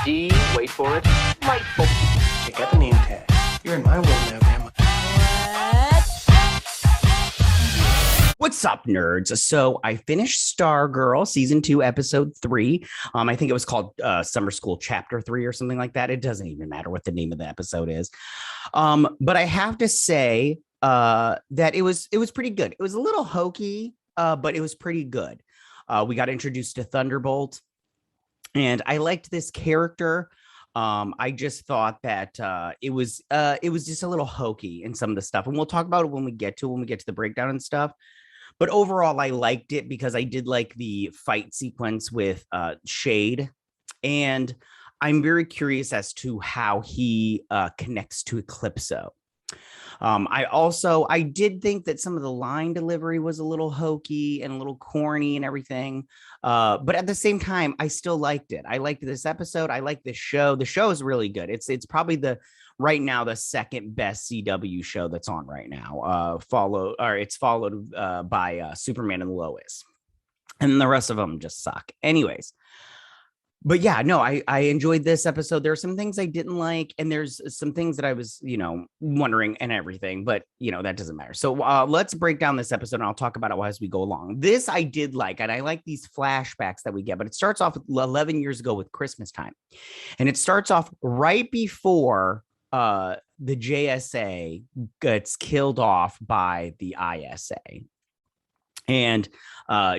D, wait for it, Lightful. Check out the name tag. You're in my world now, Grandma. What's up, nerds? So I finished Stargirl season 2, episode 3. I think it was called Summer School Chapter 3 or something like that. It doesn't even matter what the name of the episode is. But I have to say that it was pretty good. It was a little hokey, but it was pretty good. We got introduced to Thunderbolt, and I liked this character. I just thought that it was just a little hokey in some of the stuff, and we'll talk about it when we get to the breakdown and stuff. But overall, I liked it because I did like the fight sequence with Shade, and I'm very curious as to how he connects to Eclipso. I did think that some of the line delivery was a little hokey and a little corny and everything. But at the same time, I still liked it. I liked this episode. I like this show. The show is really good. It's probably right now the second best CW show that's on right now. It's followed by Superman and Lois, and the rest of them just suck. Anyways. But yeah, no, I enjoyed this episode. There are some things I didn't like, and there's some things that I was, wondering and everything, but that doesn't matter. So let's break down this episode, and I'll talk about it as we go along. This I did like, and I like these flashbacks that we get, but it starts off 11 years ago with Christmas time, and it starts off right before the JSA gets killed off by the ISA. And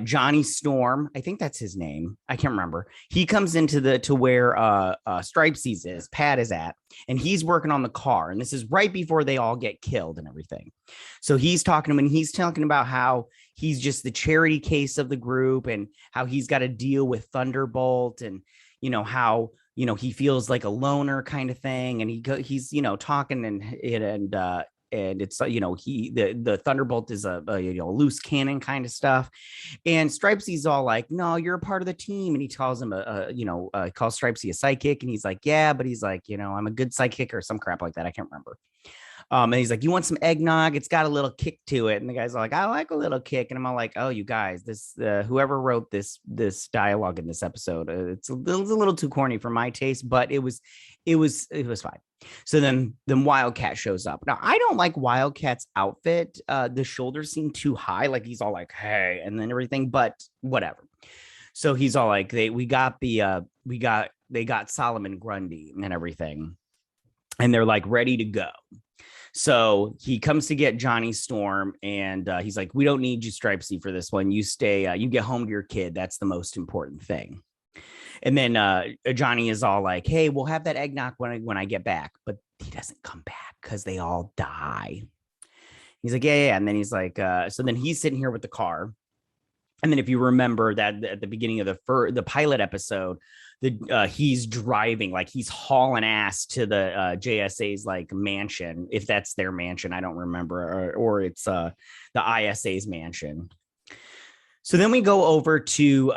Johnny Storm, I think that's his name. I can't remember. He comes to where S.T.R.I.P.E Pat is at, and he's working on the car. And this is right before they all get killed and everything. So he's talking to him, and he's talking about how he's just the charity case of the group, and how he's got to deal with Thunderbolt, and how he feels like a loner kind of thing. And he's talking and it's the Thunderbolt is a loose cannon kind of stuff, and Stripesy all like, no, you're a part of the team, and he calls him calls Stripesy a psychic, and he's like, yeah, but he's like, I'm a good psychic or some crap like that, I can't remember. And he's like, you want some eggnog? It's got a little kick to it. And the guy's like, I like a little kick. And I'm all like, oh, you guys, this whoever wrote this dialogue in this episode, it's a little too corny for my taste, but it was fine. So then Wildcat shows up. Now, I don't like Wildcat's outfit. The shoulders seem too high. Like he's all like, hey, and then everything, but whatever. So he's all like, they got Solomon Grundy and everything, and they're like ready to go. So he comes to get Johnny Storm, and he's like, we don't need you, Stripesy, for this one. You stay, you get home to your kid. That's the most important thing. And then Johnny is all like, hey, we'll have that eggnog when I get back. But he doesn't come back because they all die. He's like, yeah. And then he's like, so then he's sitting here with the car. And then if you remember that at the beginning of the pilot episode, he's driving, like he's hauling ass to the JSA's like mansion, if that's their mansion, I don't remember, or it's the ISA's mansion. So then we go over to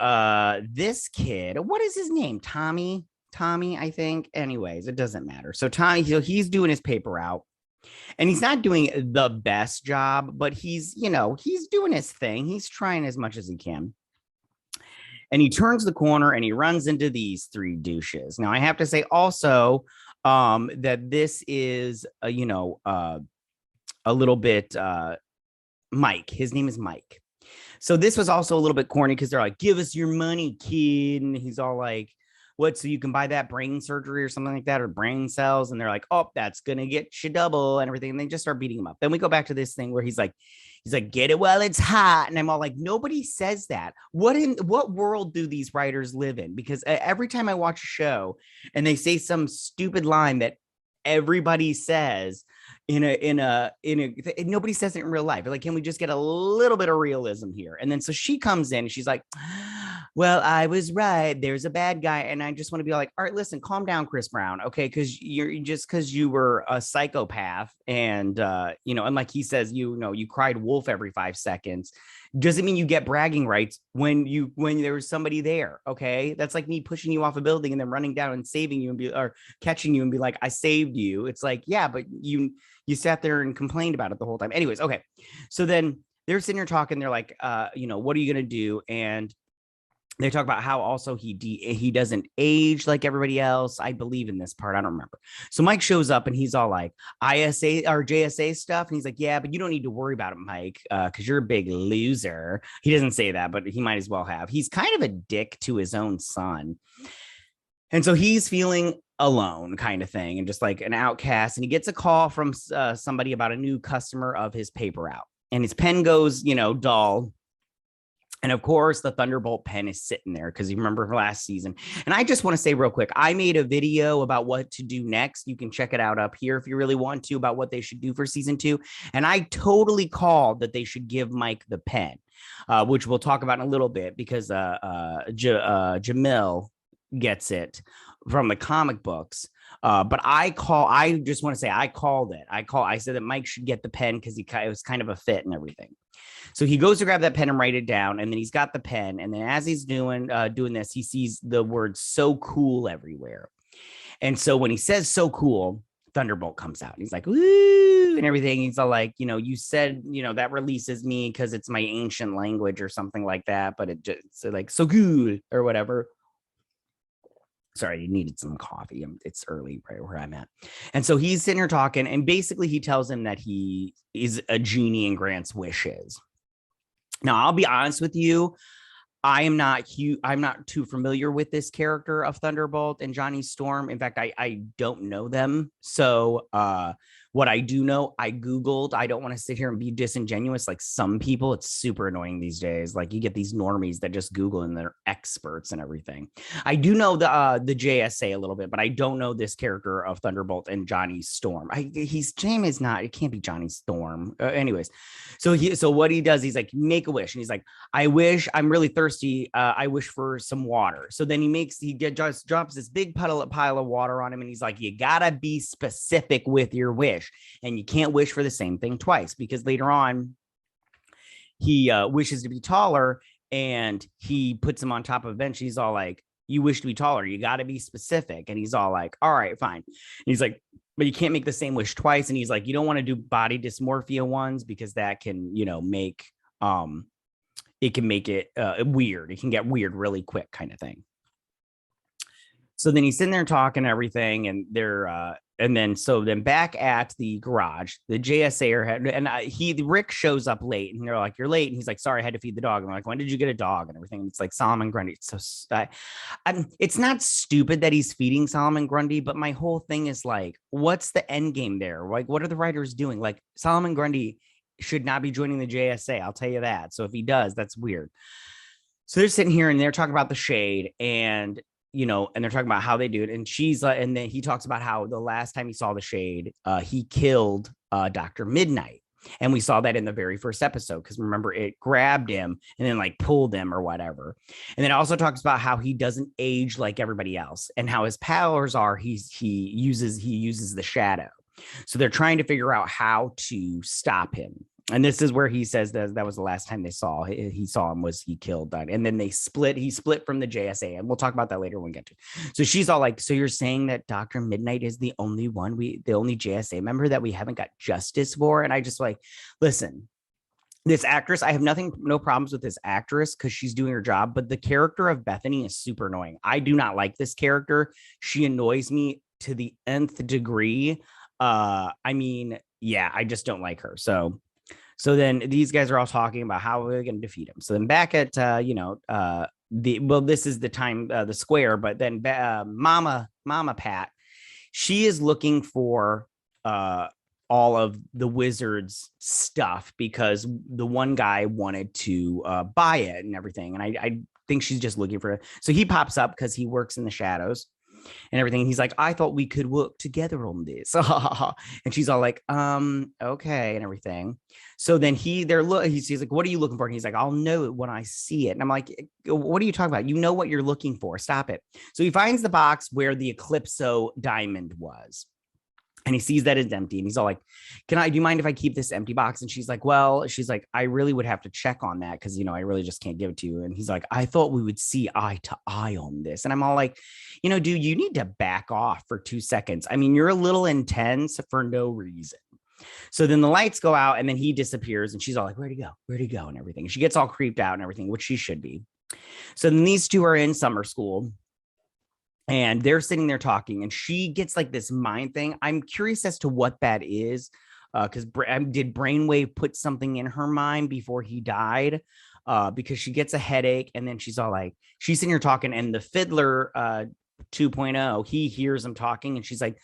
this kid. What is his name? Tommy, I think. Anyways, it doesn't matter. So Tommy, so he's doing his paper out, and he's not doing the best job, but he's doing his thing. He's trying as much as he can. And he turns the corner and he runs into these three douches. Now, I have to say also that this is, a little bit Mike. His name is Mike. So this was also a little bit corny because they're like, give us your money, kid. And he's all like, what? So you can buy that brain surgery or something like that, or brain cells. And they're like, oh, that's going to get you double and everything. And they just start beating him up. Then we go back to this thing where he's like, get it while it's hot. And I'm all like, nobody says that. What world do these writers live in? Because every time I watch a show and they say some stupid line that everybody says nobody says it in real life. Like, can we just get a little bit of realism here? And then so she comes in and she's like, well, I was right. There's a bad guy. And I just want to be like, all right, listen, calm down, Chris Brown. Okay. Cause because you were a psychopath and, and like he says, you cried wolf every 5 seconds. Doesn't mean you get bragging rights when there was somebody there. Okay. That's like me pushing you off a building and then running down and saving you or catching you and be like, I saved you. It's like, yeah, but you sat there and complained about it the whole time. Anyways. Okay. So then they're sitting here talking. They're like, what are you going to do? And they talk about how also he doesn't age like everybody else. I believe in this part. I don't remember. So Mike shows up and he's all like ISA or JSA stuff. And he's like, yeah, but you don't need to worry about it, Mike, because you're a big loser. He doesn't say that, but he might as well have. He's kind of a dick to his own son. And so he's feeling alone kind of thing and just like an outcast. And he gets a call from somebody about a new customer of his paper out. And his pen goes, dull. And of course, the Thunderbolt pen is sitting there because you remember last season. And I just want to say real quick, I made a video about what to do next. You can check it out up here if you really want to, about what they should do for season 2. And I totally called that they should give Mike the pen, which we'll talk about in a little bit because Jamil gets it from the comic books. But I just want to say I called it. I said that Mike should get the pen because it was kind of a fit and everything. So he goes to grab that pen and write it down, and then he's got the pen. And then as he's doing this, he sees the word "so cool" everywhere. And so when he says "so cool," Thunderbolt comes out. And he's like, "Woo!" and everything. He's all like, you said, that releases me because it's my ancient language or something like that. But it just like so cool or whatever. Sorry, you needed some coffee. It's early right where I'm at. And so he's sitting here talking, and basically he tells him that he is a genie and grants wishes. Now, I'll be honest with you. I'm not too familiar with this character of Thunderbolt and Johnny Storm. In fact, I don't know them. So what I do know, I Googled. I don't want to sit here and be disingenuous. Like some people, it's super annoying these days. Like you get these normies that just Google and they're experts and everything. I do know the JSA a little bit, but I don't know this character of Thunderbolt and Johnny Storm. His name is not. It can't be Johnny Storm. Anyways, so what he does, he's like, make a wish, and he's like, I wish, I'm really thirsty. I wish for some water. So then he just drops this big pile of water on him, and he's like, you gotta be specific with your wish. And you can't wish for the same thing twice, because later on he wishes to be taller, and he puts him on top of a bench. He's all like, you wish to be taller, you got to be specific. And he's all like, all right, fine. And he's like, but you can't make the same wish twice. And he's like, you don't want to do body dysmorphia ones because that can, make it can make it weird. It can get weird really quick, kind of thing. So then he's sitting there talking everything, and they're and then back at the garage, the JSA and Rick shows up late, and they're like, "You're late," and he's like, "Sorry, I had to feed the dog." And they're like, "When did you get a dog?" and everything. And it's like Solomon Grundy. It's so it's not stupid that he's feeding Solomon Grundy, but my whole thing is like, what's the end game there? Like, what are the writers doing? Like, Solomon Grundy should not be joining the JSA. I'll tell you that. So if he does, that's weird. So they're sitting here and they're talking about the shade, and and they're talking about how they do it. And she's like, and then he talks about how the last time he saw the shade, he killed Dr. Mid-Nite. And we saw that in the very first episode, because remember, it grabbed him and then like pulled him or whatever. And then it also talks about how he doesn't age like everybody else, and how his powers are he uses the shadow. So they're trying to figure out how to stop him. And this is where he says that was the last time they saw him, was he killed that. And then he split from the JSA, and we'll talk about that later when we get to it. So she's all like, so you're saying that Dr. Mid-Nite is the only JSA member that we haven't got justice for? And I just like, listen, this actress, I have no problems with this actress because she's doing her job, but the character of Bethany is super annoying. I do not like this character. She annoys me to the nth degree. I just don't like her. So then these guys are all talking about how we're going to defeat him. So then back at, this is the time, the square, but then Mama Pat, she is looking for all of the wizard's stuff because the one guy wanted to buy it and everything. And I think she's just looking for it. So he pops up because he works in the shadows and everything. He's like, I thought we could work together on this. And she's all like, okay, and everything. So then he's like, what are you looking for? And he's like, I'll know it when I see it. And I'm like, what are you talking about? You know what you're looking for. Stop it. So he finds the box where the Eclipso diamond was. And he sees that it's empty, and he's all like, do you mind if I keep this empty box? And she's like, I really would have to check on that because, I really just can't give it to you. And he's like, I thought we would see eye to eye on this. And I'm all like, dude, you need to back off for 2 seconds. I mean, you're a little intense for no reason. So then the lights go out, and then he disappears, and she's all like, where'd he go? And everything. And she gets all creeped out and everything, which she should be. So then these two are in summer school and they're sitting there talking, and she gets like this mind thing. I'm curious as to what that is, because did Brainwave put something in her mind before he died? Because she gets a headache, and then she's all like, she's sitting here talking, and the fiddler 2.0, he hears them talking, and she's like,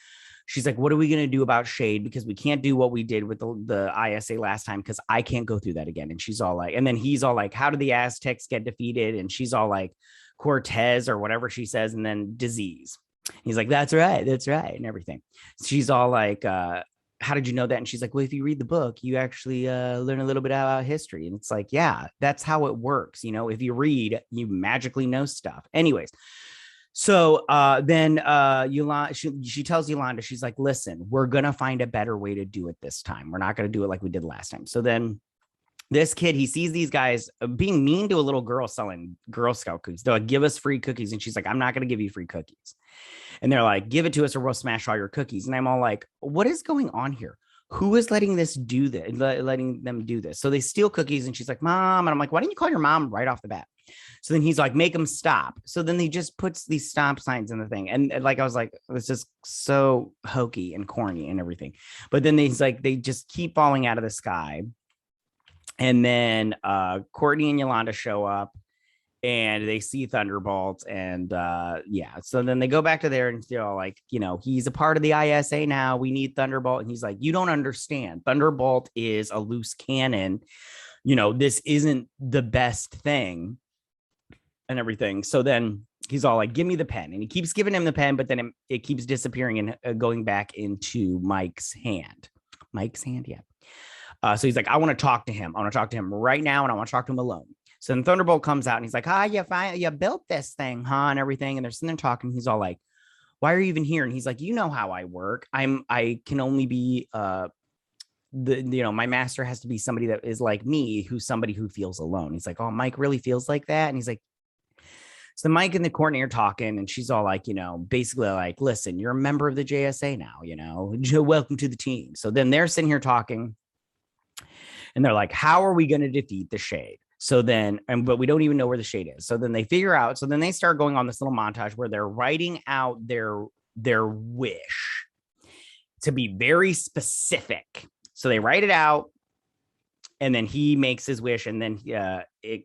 what are we going to do about Shade? Because we can't do what we did with the ISA last time, because I can't go through that again. And she's all like, and then he's all like, how did the Aztecs get defeated? And she's all like, Cortez or whatever she says, and then disease. He's like, that's right, and everything. She's all like, how did you know that? And she's like, well, if you read the book, you actually learn a little bit about history. And it's like, yeah, that's how it works. You know, if you read, you magically know stuff. Anyways, so then Yolanda, she tells Yolanda, she's like, listen, we're gonna find a better way to do it this time. We're not gonna do it like we did last time. So then this kid, he sees these guys being mean to a little girl selling Girl Scout cookies. They're like, give us free cookies. And she's like, I'm not going to give you free cookies. And they're like, give it to us or we'll smash all your cookies. And I'm all like, what is going on here? Who is letting them do this? So they steal cookies, and she's like, Mom. And I'm like, why didn't you call your mom right off the bat? So then he's like, make them stop. So then he just puts these stop signs in the thing. And like, I was like, it's just so hokey and corny and everything. But then he's like, they just keep falling out of the sky. And then Courtney and Yolanda show up, and they see Thunderbolt, and yeah. So then they go back to there, and they're all like, you know, he's a part of the ISA now. We need Thunderbolt. And he's like, you don't understand. Thunderbolt is a loose cannon. You know, this isn't the best thing and everything. So then he's all like, give me the pen. And he keeps giving him the pen, but then it keeps disappearing and going back into Mike's hand. Yeah. So he's like, I want to talk to him. I want to talk to him right now, and I want to talk to him alone. So then Thunderbolt comes out, and he's like, you built this thing, huh? And everything. And they're sitting there talking. He's all like, why are you even here? And he's like, you know how I work. I can only be my master has to be somebody that is like me, who's somebody who feels alone. He's like, oh, Mike really feels like that. And he's like, so Mike and the Courtney are talking, and she's all like, you know, basically like, listen, you're a member of the JSA now, you know, welcome to the team. So then they're sitting here talking. And they're like, how are we going to defeat the Shade? So then, but we don't even know where the Shade is. So then they figure out. So then they start going on this little montage where they're writing out their wish to be very specific. So they write it out, and then he makes his wish, and then it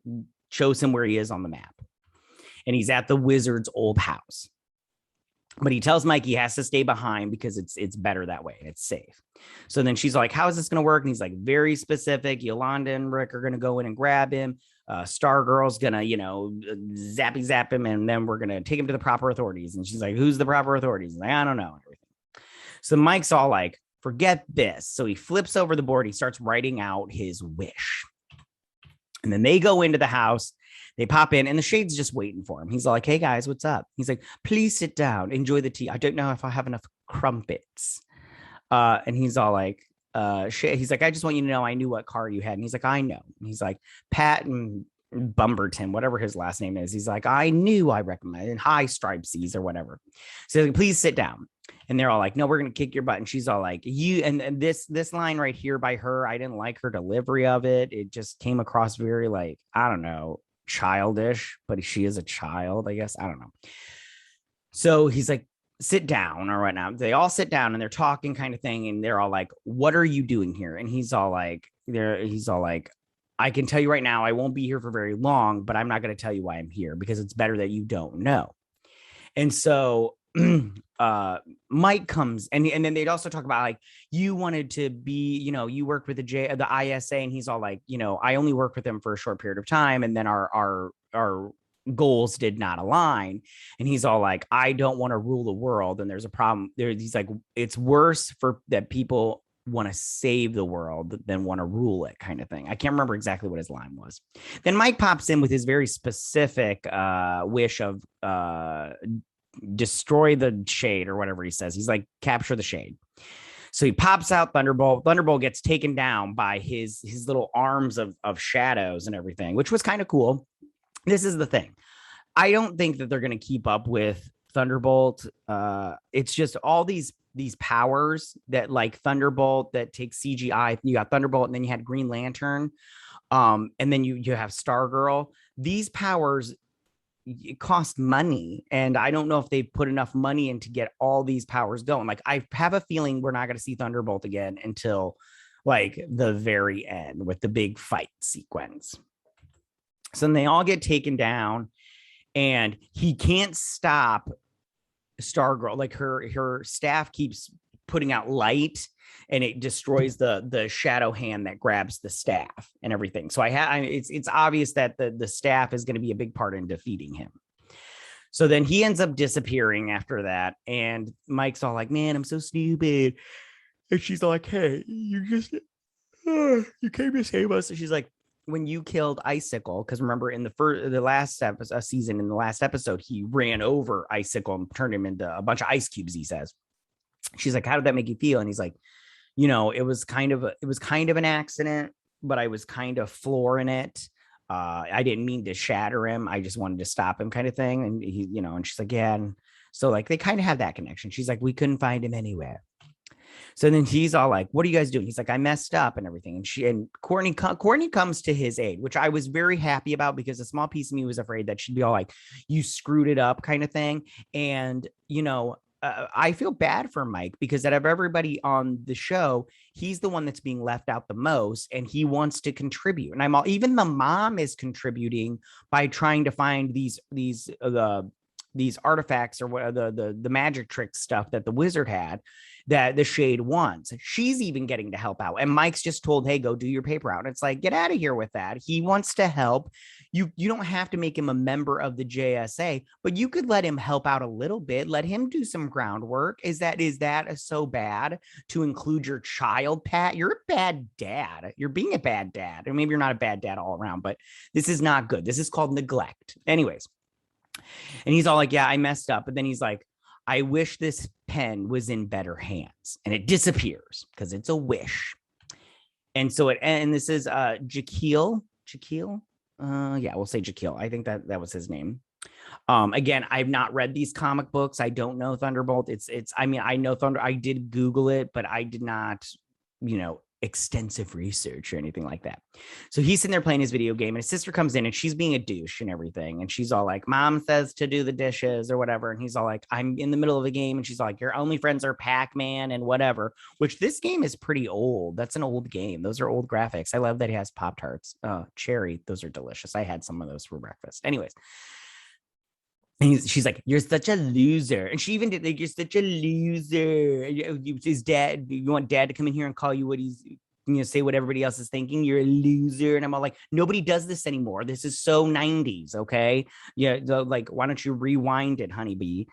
shows him where he is on the map. And he's at the wizard's old house. But he tells Mike he has to stay behind because it's better that way and it's safe. So then she's like, how is this going to work? And he's like, very specific. Yolanda and Rick are going to go in and grab him. Stargirl's going to, you know, zap him. And then we're going to take him to the proper authorities. And she's like, who's the proper authorities? He's like, I don't know. Everything. So Mike's all like, forget this. So he flips over the board. He starts writing out his wish. And then they go into the house. They pop in, and the Shade's just waiting for him. He's like, hey, guys, what's up? He's like, please sit down. Enjoy the tea. I don't know if I have enough crumpets. And he's all like, he's like, I just want you to know I knew what car you had. And he's like, I know. And he's like, Pat and Bumberton, whatever his last name is. He's like, I knew I recommended high Stripe-C's or whatever. So he's like, please sit down. And they're all like, no, we're going to kick your butt. And she's all like, you, and this line right here by her, I didn't like her delivery of it. It just came across very like, I don't know, childish, but she is a child, I guess. I don't know. So he's like, sit down or whatnot. They all sit down and they're talking kind of thing. And they're all like, what are you doing here? And he's all like, I can tell you right now, I won't be here for very long, but I'm not going to tell you why I'm here because it's better that you don't know. And so Mike comes and then they'd also talk about like, you wanted to be, you know, you worked with the ISA, and he's all like, you know, I only worked with them for a short period of time, and then our goals did not align. And he's all like, I don't want to rule the world, and there's a problem there. He's like, it's worse for that people want to save the world than want to rule it, kind of thing. I can't remember exactly what his line was. Then Mike pops in with his very specific wish of destroy the Shade or whatever he says. He's like, capture the Shade. So he pops out Thunderbolt. Thunderbolt gets taken down by his little arms of shadows and everything, which was kind of cool. This is the thing. I don't think that they're going to keep up with Thunderbolt. It's just all these powers that like Thunderbolt that takes CGI. You got Thunderbolt, and then you had Green Lantern. And then you have Stargirl. these powers cost money, and I don't know if they put enough money in to get all these powers going. Like, I have a feeling we're not going to see Thunderbolt again until like the very end with the big fight sequence. So then they all get taken down, and he can't stop Stargirl. Like, her staff keeps putting out light, and it destroys the shadow hand that grabs the staff and everything. So it's obvious that the staff is going to be a big part in defeating him. So then he ends up disappearing after that, and Mike's all like, "Man, I'm so stupid," and she's like, "Hey, you came to save us." And she's like, "When you killed Icicle," because remember in the last season, in the last episode, he ran over Icicle and turned him into a bunch of ice cubes. He says. She's like, "How did that make you feel?" And he's like, "It was kind of an accident, but I was kind of flooring it. I didn't mean to shatter him. I just wanted to stop him," kind of thing. And he, and she's like, "Yeah." And so like they kind of have that connection. She's like, "We couldn't find him anywhere." So then he's all like, "What are you guys doing?" He's like, "I messed up," and everything. And Courtney comes to his aid, which I was very happy about, because a small piece of me was afraid that she'd be all like, "You screwed it up," kind of thing. And I feel bad for Mike, because out of everybody on the show, he's the one that's being left out the most, and he wants to contribute. And even the mom is contributing by trying to find these artifacts, or what the magic trick stuff that the wizard had, that the Shade wants. She's even getting to help out, and Mike's just told, "Hey, go do your paper out." And it's like, get out of here with that. He wants to help. You don't have to make him a member of the JSA, but you could let him help out a little bit. Let him do some groundwork. Is that so bad to include your child, Pat? You're a bad dad. You're being a bad dad. Or maybe you're not a bad dad all around, but this is not good. This is called neglect. Anyways. And he's all like, "Yeah, I messed up." But then he's like, "I wish this pen was in better hands." And it disappears because it's a wish. And so this is Jaquil. Yeah, we'll say Jaquil. I think that was his name. Again, I've not read these comic books. I don't know Thunderbolt. I know Thunder. I did Google it, but I did not, extensive research or anything like that. So he's sitting there playing his video game, and his sister comes in, and she's being a douche and everything. And she's all like, "Mom says to do the dishes," or whatever. And he's all like, "I'm in the middle of a game." And she's like, "Your only friends are Pac-Man and whatever," which this game is pretty old. That's an old game. Those are old graphics. I love that he has Pop-Tarts. Cherry. Those are delicious. I had some of those for breakfast. Anyways. And she's like, "You're such a loser." And she even did like, "You're such a loser. His dad, you want dad to come in here and call you what he's, say what everybody else is thinking. You're a loser." And I'm all like, nobody does this anymore. This is so 90s. Okay. Yeah. Like, why don't you rewind it, honeybee?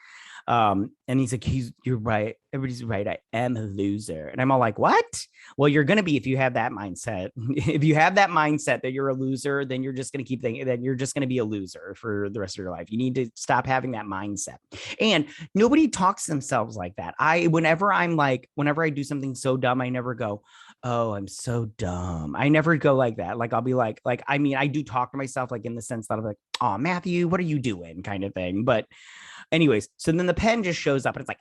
And he's like, "You're right. Everybody's right. I am a loser." And I'm all like, "What?" Well, you're going to be, if you have that mindset. If you have that mindset that you're a loser, then you're just going to keep thinking that you're just going to be a loser for the rest of your life. You need to stop having that mindset. And nobody talks to themselves like that. Whenever I do something so dumb, I never go, "Oh, I'm so dumb." I never go like that. Like, I'll be like, I do talk to myself, like in the sense that I'm like, "Oh, Matthew, what are you doing?" kind of thing. But anyways, so then the pen just shows up, and it's like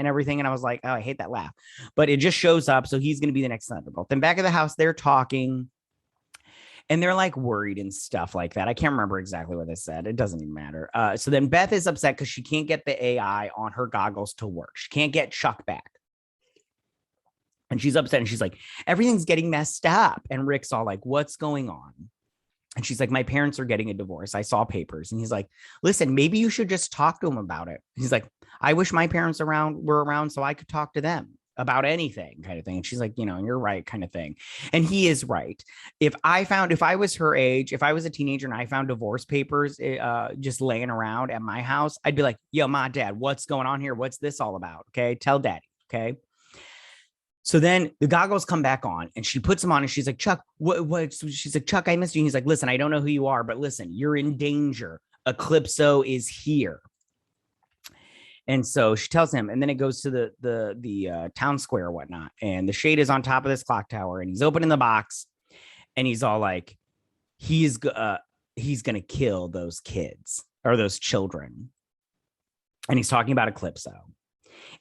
and everything. And I was like, "Oh, I hate that laugh." But it just shows up. So he's going to be the next Thunderbolt. Then back at the house, they're talking, and they're like worried and stuff like that. I can't remember exactly what they said. It doesn't even matter. So then Beth is upset because she can't get the AI on her goggles to work. She can't get Chuck back. And she's upset, and she's like, "Everything's getting messed up." And Rick's all like, "What's going on?" And she's like, "My parents are getting a divorce. I saw papers." And he's like, "Listen, maybe you should just talk to them about it." He's like, "I wish my parents were around so I could talk to them about anything," kind of thing. And she's like, "You're right," kind of thing. And he is right. If I was her age, if I was a teenager and I found divorce papers just laying around at my house, I'd be like, "Yo, Ma, Dad, what's going on here? What's this all about?" Okay. Tell Daddy. Okay. So then the goggles come back on, and she puts them on, and she's like, "Chuck, what?" She's like, "Chuck, I missed you." And he's like, "Listen, I don't know who you are, but listen, you're in danger. Eclipso is here." And so she tells him, and then it goes to the town square or whatnot. And the Shade is on top of this clock tower, and he's opening the box, and he's all like, he's going to kill those kids or those children. And he's talking about Eclipso.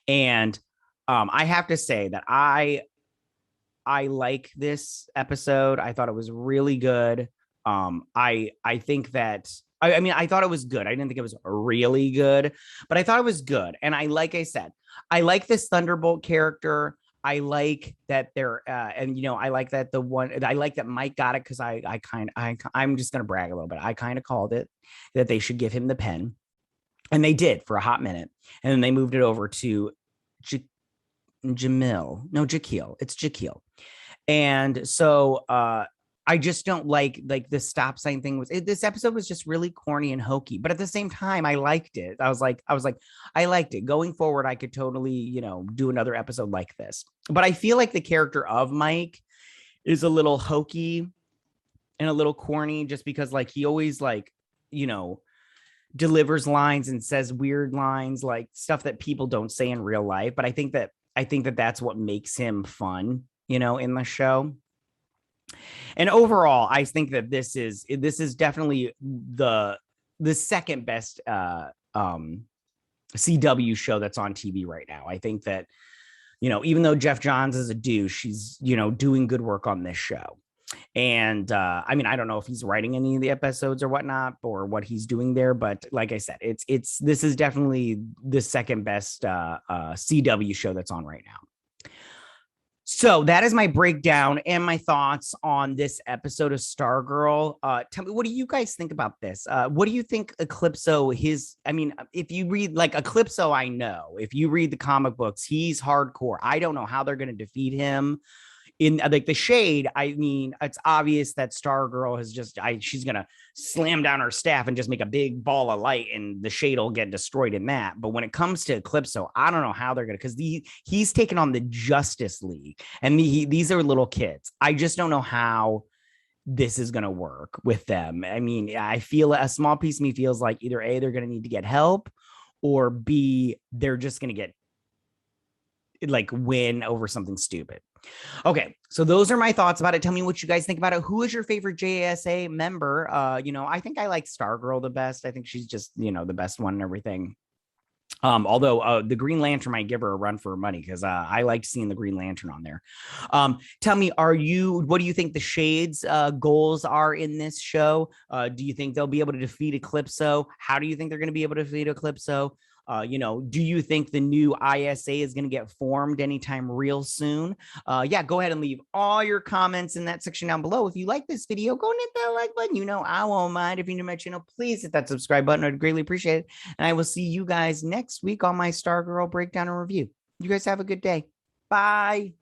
And I have to say that I like this episode. I thought it was really good. I think that I mean I thought it was good. I didn't think it was really good, but I thought it was good. And like I said, I like this Thunderbolt character. I like that they're and I like that I like that Mike got it because I'm just gonna brag a little bit. I kind of called it that they should give him the pen, and they did for a hot minute, and then they moved it over to Jamil. No, Jaquil. It's Jaquil. And so I just don't like the stop sign thing this episode was just really corny and hokey, but at the same time I liked it. I was like I liked it. Going forward I could totally, do another episode like this. But I feel like the character of Mike is a little hokey and a little corny just because like he always you know delivers lines and says weird lines, like stuff that people don't say in real life, but I think that that's what makes him fun, in the show. And overall, I think that this is definitely the second best CW show that's on TV right now. I think that, even though Jeff Johns is a douche, he's, doing good work on this show. And I mean, I don't know if he's writing any of the episodes or whatnot or what he's doing there, but like I said, this is definitely the second best CW show that's on right now. So that is my breakdown and my thoughts on this episode of Stargirl. Tell me, what do you guys think about this? What do you think Eclipso, if you read like Eclipso, I know if you read the comic books, he's hardcore. I don't know how they're going to defeat him in like the shade. I mean, it's obvious that Stargirl has she's gonna slam down her staff and just make a big ball of light, and the shade will get destroyed in that. But when it comes to Eclipso, I don't know how they're gonna, because he's taken on the Justice League, and these are little kids. I just don't know how this is gonna work with them. I mean, I feel a small piece of me feels like either A, they're gonna need to get help, or B, they're just gonna get like win over something stupid. Okay, so those are my thoughts about it. Tell me what you guys think about it. Who is your favorite JSA member? I think I like Stargirl the best. I think she's just, the best one and everything. Although the Green Lantern might give her a run for her money, because I liked seeing the Green Lantern on there. Tell me, what do you think the Shades goals are in this show? Do you think they'll be able to defeat Eclipso? How do you think they're going to be able to defeat Eclipso? Do you think the new ISA is going to get formed anytime real soon? Yeah, go ahead and leave all your comments in that section down below. If you like this video, go and hit that like button. I won't mind. If you're new to my channel, please hit that subscribe button. I'd greatly appreciate it. And I will see you guys next week on my Stargirl breakdown and review. You guys have a good day. Bye.